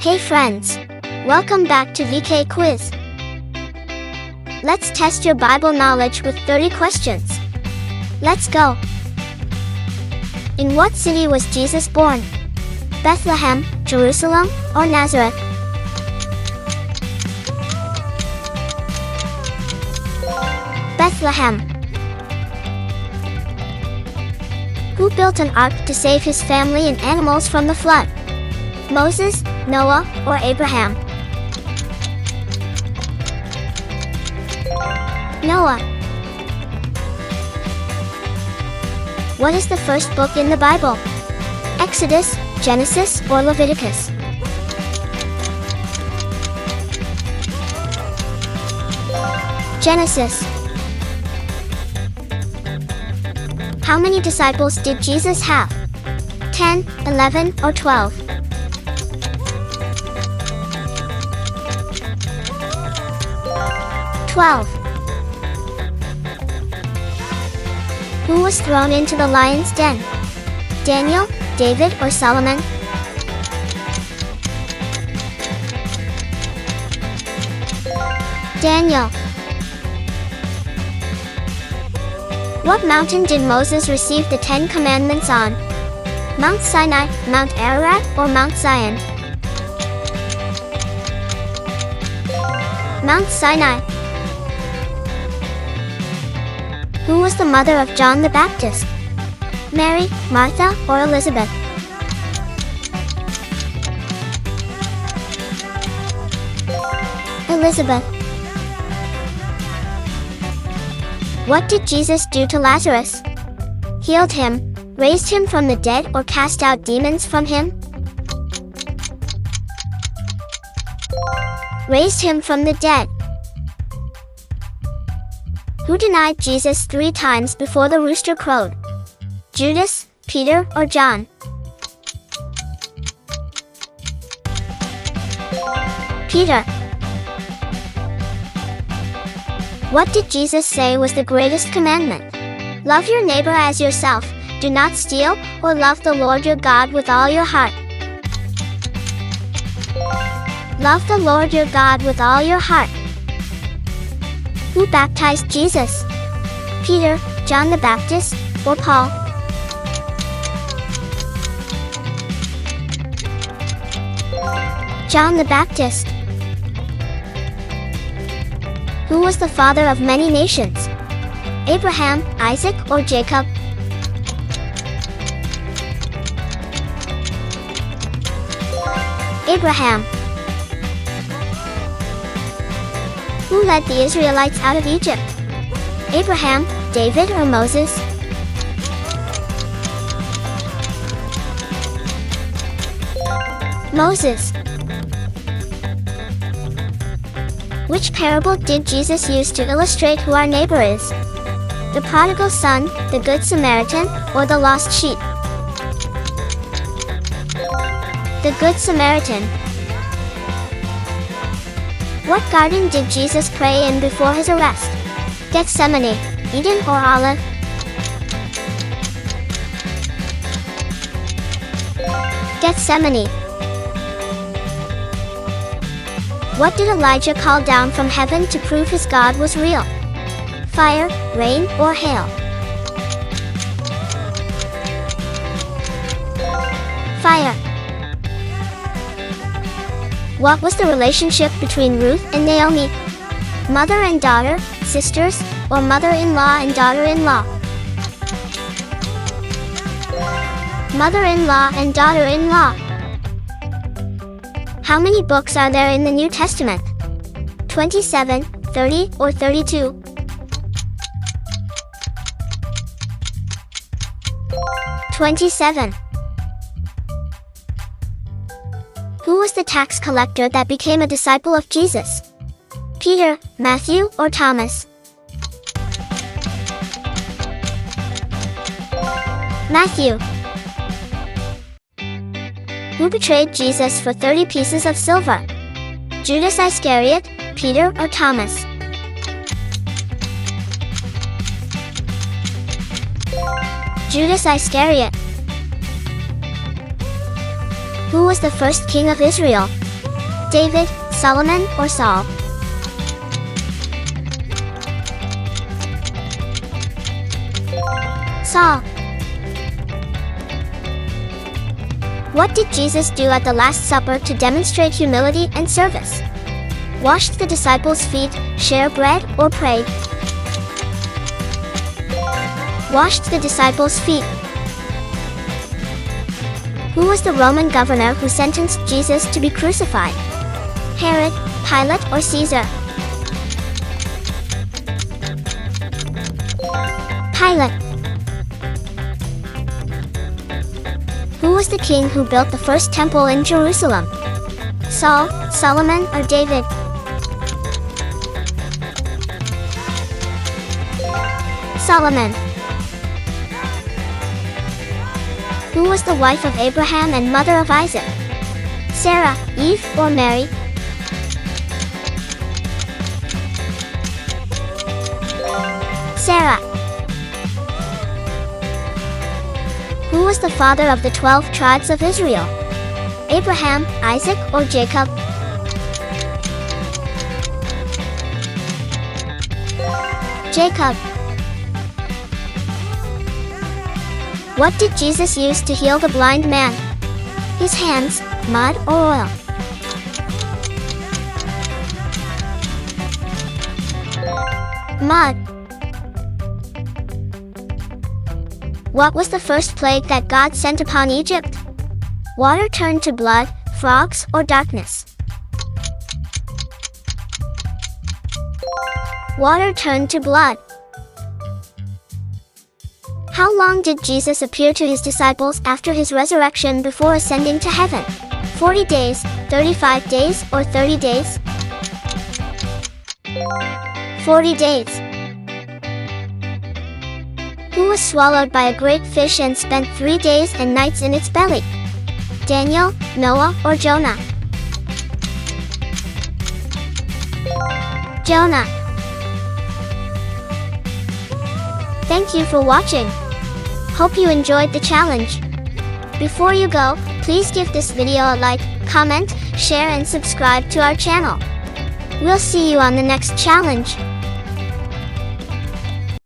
Hey friends! Welcome back to VeeKay quiz. Let's test your Bible knowledge with 30 questions. Let's go! In what city was Jesus born? Bethlehem, Jerusalem, or Nazareth? Bethlehem. Who built an ark to save his family and animals from the flood? Moses, Noah, or Abraham? Noah. What is the first book in the Bible? Exodus, Genesis, or Leviticus? Genesis. How many disciples did Jesus have? 10, 11, or 12? 12. Who was thrown into the lion's den? Daniel, David, or Solomon? Daniel. What mountain did Moses receive the 10 Commandments on? Mount Sinai, Mount Ararat, or Mount Zion? Mount Sinai. Who was the mother of John the Baptist? Mary, Martha, or Elizabeth? Elizabeth. What did Jesus do to Lazarus? Healed him, raised him from the dead, or cast out demons from him? Raised him from the dead. Who denied Jesus 3 times before the rooster crowed? Judas, Peter, or John? Peter. What did Jesus say was the greatest commandment? Love your neighbor as yourself, do not steal, or love the Lord your God with all your heart. Love the Lord your God with all your heart. Who baptized Jesus? Peter, John the Baptist, or Paul? John the Baptist. Who was the father of many nations? Abraham, Isaac, or Jacob? Abraham. Who led the Israelites out of Egypt? Abraham, David, or Moses? Moses. Which parable did Jesus use to illustrate who our neighbor is? The prodigal son, the good Samaritan, or the lost sheep? The good Samaritan. What garden did Jesus pray in before his arrest? Gethsemane, Eden, or Olive? Gethsemane. What did Elijah call down from heaven to prove his God was real? Fire, rain, or hail? Fire. What was the relationship between Ruth and Naomi? Mother and daughter, sisters, or mother-in-law and daughter-in-law? Mother-in-law and daughter-in-law. How many books are there in the New Testament? 27, 30, or 32? 27. Who was the tax collector that became a disciple of Jesus? Peter, Matthew, or Thomas? Matthew. Who betrayed Jesus for 30 pieces of silver? Judas Iscariot, Peter, or Thomas? Judas Iscariot. Who was the first king of Israel? David, Solomon, or Saul? Saul. What did Jesus do at the Last Supper to demonstrate humility and service? Washed the disciples' feet, shared bread, or prayed? Washed the disciples' feet. Who was the Roman governor who sentenced Jesus to be crucified? Herod, Pilate, or Caesar? Pilate. Who was the king who built the first temple in Jerusalem? Saul, Solomon, or David? Solomon. Who was the wife of Abraham and mother of Isaac? Sarah, Eve, or Mary? Sarah. Who was the father of the 12 tribes of Israel? Abraham, Isaac, or Jacob? Jacob. What did Jesus use to heal the blind man? His hands, mud, or oil? Mud. What was the first plague that God sent upon Egypt? Water turned to blood, frogs, or darkness? Water turned to blood. How long did Jesus appear to his disciples after his resurrection before ascending to heaven? 40 days, 35 days, or 30 days? 40 days. Who was swallowed by a great fish and spent 3 days and nights in its belly? Daniel, Noah, or Jonah? Jonah. Thank you for watching. Hope you enjoyed the challenge. Before you go, please give this video a like, comment, share and subscribe to our channel. We'll see you on the next challenge.